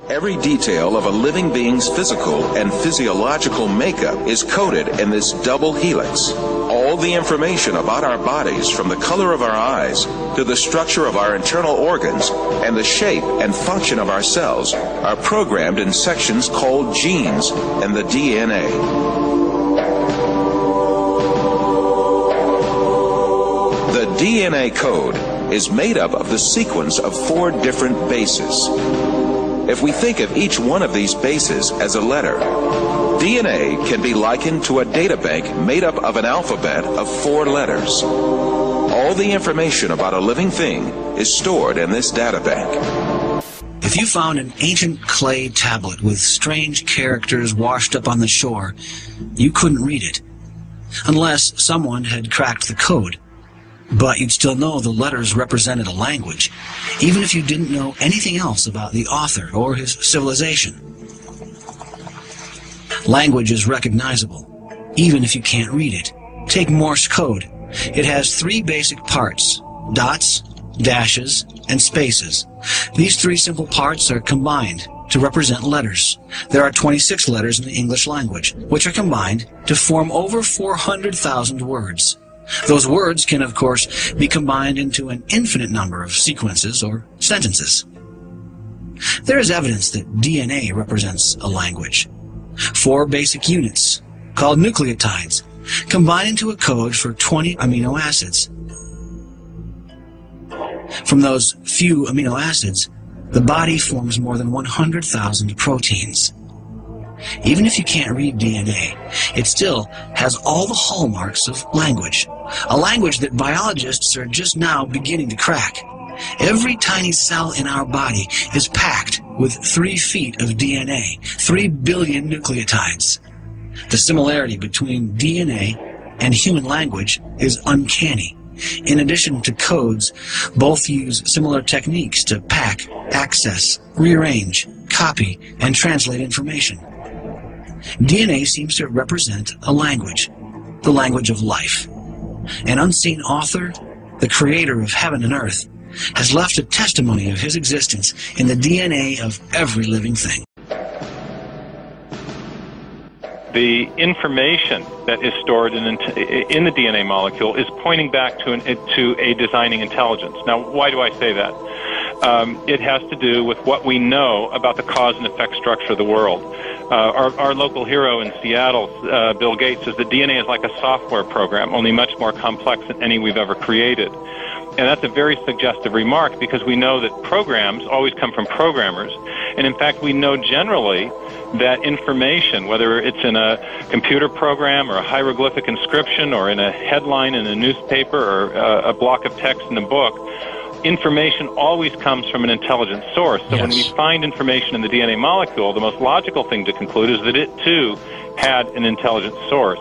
Every detail of a living being's physical and physiological makeup is coded in this double helix. All the information about our bodies, from the color of our eyes to the structure of our internal organs and the shape and function of our cells, are programmed in sections called genes in the DNA. The DNA code is made up of the sequence of 4 different bases. If we think of each one of these bases as a letter, DNA can be likened to a databank made up of an alphabet of 4 letters. All the information about a living thing is stored in this databank. If you found an ancient clay tablet with strange characters washed up on the shore, you couldn't read it, unless someone had cracked the code. But you'd still know the letters represented a language, even if you didn't know anything else about the author or his civilization. Language is recognizable, even if you can't read it. Take Morse code. It has 3 basic parts: dots, dashes, and spaces. These 3 simple parts are combined to represent letters. There are 26 letters in the English language, which are combined to form over 400,000 words. Those words can, of course, be combined into an infinite number of sequences or sentences. There is evidence that DNA represents a language. 4 basic units, called nucleotides, combine into a code for 20 amino acids. From those few amino acids, the body forms more than 100,000 proteins. Even if you can't read DNA, it still has all the hallmarks of language, a language that biologists are just now beginning to crack. Every tiny cell in our body is packed with 3 feet of DNA, 3 billion nucleotides. The similarity between DNA and human language is uncanny. In addition to codes, both use similar techniques to pack, access, rearrange, copy, and translate information. DNA seems to represent a language, the language of life. An unseen author, the creator of heaven and earth, has left a testimony of his existence in the DNA of every living thing. The information that is stored in the DNA molecule is pointing back to a designing intelligence. Now, why do I say that? It has to do with what we know about the cause and effect structure of the world. Our local hero in Seattle, Bill Gates, says that DNA is like a software program, only much more complex than any we've ever created. And that's a very suggestive remark, because we know that programs always come from programmers. And in fact, we know generally that information, whether it's in a computer program or a hieroglyphic inscription or in a headline in a newspaper or a block of text in a book, information always comes from an intelligent source. So when we find information in the DNA molecule, the most logical thing to conclude is that it too had an intelligent source.